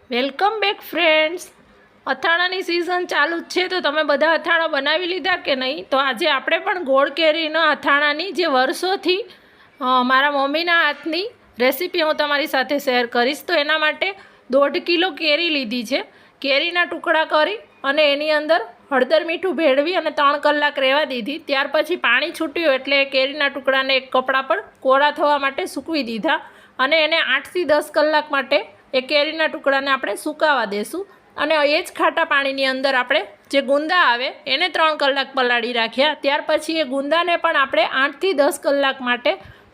Welcome back friends. અથાણાની season ચાલુ જ છે, તો તમે બધા અથાણા બનાવી લીધા કે નહીં? તો આજે આપણે પણ ગોળ કેરીના અથાણાની જે વર્ષોથી મારા મમ્મીના હાથની રેસીપી હું તમારી સાથે શેર કરીશ. તો એના માટે 1.5 કિલો કેરી લીધી છે. કેરીના ટુકડા કરી અને એની અંદર હળદર મીઠું ભેળવી અને 3 કલાક રહેવા દીધી. ત્યાર પછી પાણી છૂટ્યું એટલે કેરીના ટુકડાને એક કપડાં પર કોરા થવા માટે સૂકવી દીધા અને એને 8 થી 10 કલાક માટે એ કેરીના ટુકડાને આપણે સુકાવા દેશું. અને એ જ ખાટા પાણીની અંદર આપણે જે ગુંદા આવે એને 3 કલાક પલાળી રાખ્યા. ત્યાર પછી એ ગુંદાને પણ આપણે 8 થી 10 કલાક માટે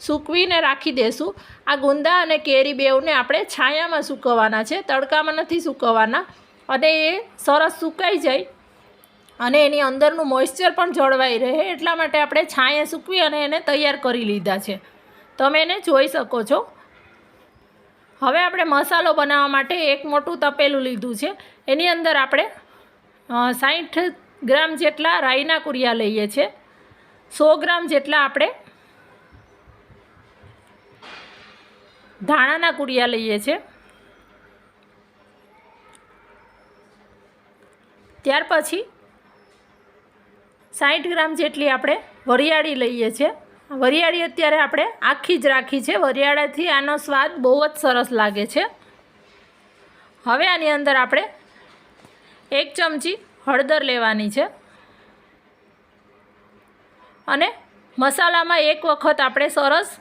સૂકવીને રાખી દેશું. આ ગુંદા અને કેરી બેઉને આપણે છાયામાં સૂકવવાના છે, તડકામાં નથી સૂકવવાના. અને એ સરસ સુકાઈ જાય અને એની અંદરનું મોઇશ્ચર પણ જળવાઈ રહે એટલા માટે આપણે છાંયે સૂકવી અને એને તૈયાર કરી લીધા છે. તમે એને જોઈ શકો છો. હવે આપણે મસાલો બનાવવા માટે એક મોટું તપેલું લીધું છે. એની અંદર આપણે 60 ગ્રામ જેટલા રાઈના કુરિયા લઈએ છીએ. 100 ગ્રામ જેટલા આપણે ધાણાના કુરિયા લઈએ છીએ. ત્યાર પછી 60 ગ્રામ જેટલી આપણે વરિયાળી લઈએ છીએ. વરિયાળી અત્યારે આપણે આખી જ રાખી છે. વરિયાળાથી આનો સ્વાદ બહુ જ સરસ લાગે છે. હવે આની અંદર આપણે 1 ચમચી હળદર લેવાની છે અને મસાલામાં એક વખત આપણે સરસ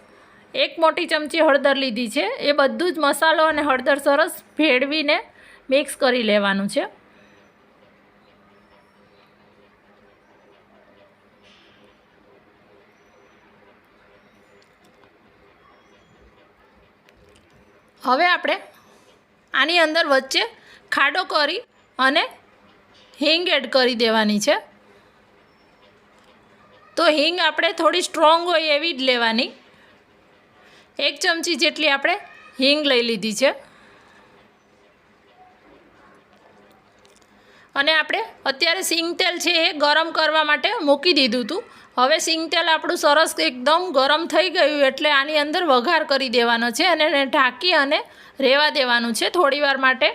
1 મોટી ચમચી હળદર લીધી છે. એ બધું જ મસાલો અને હળદર સરસ ભેળવીને મિક્સ કરી લેવાનું છે. હવે આપણે આની અંદર વચ્ચે ખાડો કરી અને હિંગ એડ કરી દેવાની છે. તો હિંગ આપણે થોડી સ્ટ્રોંગ હોય એવી જ લેવાની. 1 ચમચી જેટલી આપણે હિંગ લઈ લીધી છે. અને આપણે અત્યારે સિંગ તેલ છે એ ગરમ કરવા માટે મૂકી દીધું હતું. હવે સિંગ તેલ આપણું સરસ એકદમ ગરમ થઈ ગયું એટલે આની અંદર વઘાર કરી દેવાનો છે અને એને ઢાંકી અને રહેવા દેવાનું છે થોડીવાર માટે.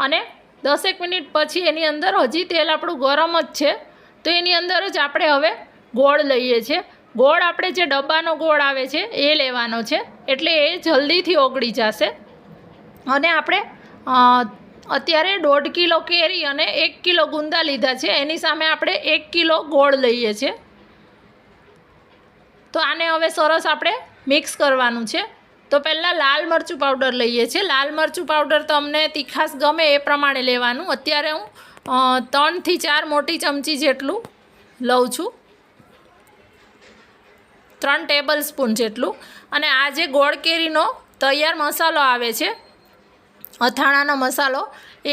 અને 10 મિનિટ પછી એની અંદર હજી તેલ આપણું ગરમ જ છે તો એની અંદર જ આપણે હવે ગોળ લઈએ છીએ. ગોળ આપણે જે ડબ્બાનો ગોળ આવે છે એ લેવાનો છે એટલે એ જલ્દીથી ઓગળી જશે. અને આપણે અત્યારે 1.5 કિલો કેરી અને 1 કિલો ગુંદા લીધા છે. એની સામે આપણે 1 કિલો ગોળ લઈએ છીએ. તો આને હવે સરસ આપણે મિક્સ કરવાનું છે. તો પહેલાં લાલ મરચું પાવડર લઈએ છીએ. લાલ મરચું પાવડર તમને તીખાશ ગમે એ પ્રમાણે લેવાનું. અત્યારે હું 3 થી 4 મોટી ચમચી જેટલું લઉં છું, 3 ટેબલ સ્પૂન જેટલું. અને આ જે ગોળ કેરીનો તૈયાર મસાલો આવે છે, અથાણાનો મસાલો,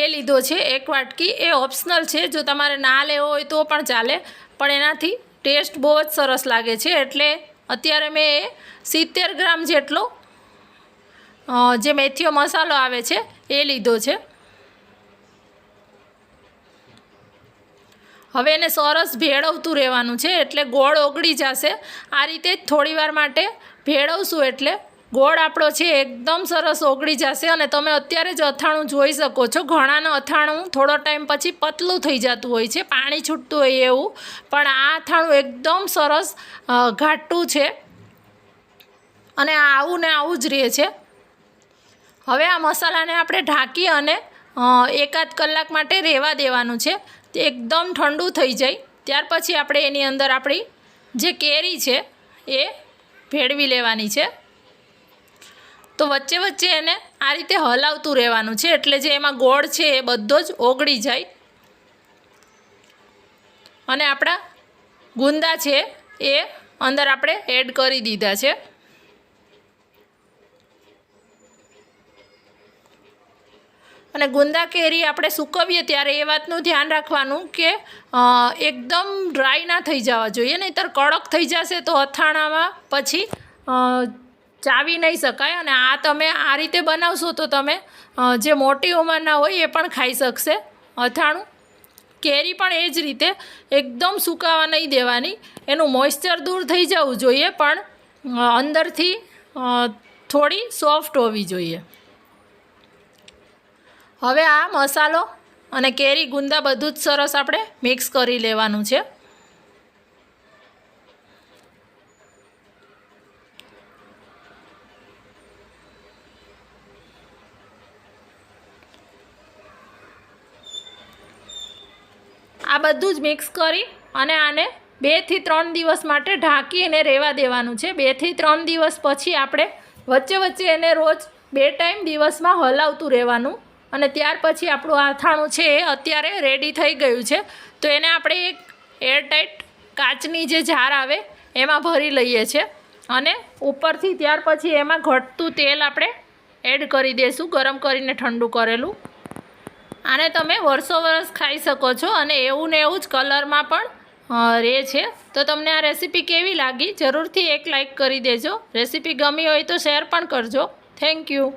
એ લીધો છે 1 વાટકી. એ ઓપ્શનલ છે, જો તમારે ના લેવો હોય તો પણ ચાલે, પણ એનાથી ટેસ્ટ બહુ જ સરસ લાગે છે. એટલે અત્યારે મેં 70 ગ્રામ જેટલો જે મેથીઓ મસાલો આવે છે એ લીધો છે. હવે એને સરસ ભેળવતું રહેવાનું છે એટલે ગોળ ઓગળી જશે. આ રીતે જ થોડીવાર માટે ભેળવશું એટલે ગોળ આપણો છે એકદમ સરસ ઓગળી જશે. અને તમે અત્યારે જ અથાણું જોઈ શકો છો. ઘણાનું અથાણું થોડો ટાઈમ પછી પતલું થઈ જતું હોય છે, પાણી છૂટતું હોય એવું, પણ આ અથાણું એકદમ સરસ ઘાટું છે અને આવું ને આવું જ રહે છે. હવે આ મસાલાને આપણે ઢાંકી અને 1-8 કલાક માટે રહેવા દેવાનું છે. તે એકદમ ઠંડુ થઈ જાય ત્યાર પછી આપણે એની અંદર આપણી જે કેરી છે એ ભેળવી લેવાની છે. તો વચ્ચે વચ્ચે એને આ રીતે હલાવતું રહેવાનું છે એટલે જે એમાં ગોળ છે એ બધો જ ઓગળી જાય. અને આપણા ગુંદા છે એ અંદર આપણે એડ કરી દીધા છે. અને ગુંદા કેરી આપણે સૂકવીએ ત્યારે એ વાતનું ધ્યાન રાખવાનું કે એકદમ ડ્રાય ના થઈ જવા જોઈએ, નહીંતર કડક થઈ જશે તો અથાણામાં પછી ચાવી નહીં શકાય. અને આ તમે આ રીતે બનાવશો તો તમે જે મોટી ઉંમરના હોય એ પણ ખાઈ શકશે અથાણું. કેરી પણ એ જ રીતે એકદમ સુકાવા નહીં દેવાની. એનું મોઇશ્ચર દૂર થઈ જવું જોઈએ પણ અંદરથી થોડી સોફ્ટ હોવી જોઈએ. હવે આ મસાલો અને કેરી ગુંદા બધું જ સરસ આપણે મિક્સ કરી લેવાનું છે. આ બધું જ મિક્સ કરી અને આને 2 થી 3 દિવસ માટે ઢાંકીને રહેવા દેવાનું છે. 2 થી 3 દિવસ પછી આપણે વચ્ચે વચ્ચે એને રોજ 2 ટાઈમ દિવસમાં હલાવતું રહેવાનું. અને ત્યાર પછી આપણું આથાણું છે એ અત્યારે રેડી થઈ ગયું છે. તો એને આપણે એક એરટાઈટ કાચની જે જાર આવે એમાં ભરી લઈએ છીએ અને ઉપરથી ત્યાર પછી એમાં ઘટતું તેલ આપણે એડ કરી દઈશું, ગરમ કરીને ઠંડુ કરેલું. આને તમે વર્ષો વર્ષ ખાઈ શકો છો અને એવું ને એવું જ કલરમાં પણ રહે છે. તો તમને આ રેસીપી કેવી લાગી જરૂરથી એક લાઈક કરી દેજો. રેસીપી ગમી હોય તો શેર પણ કરજો. Thank you.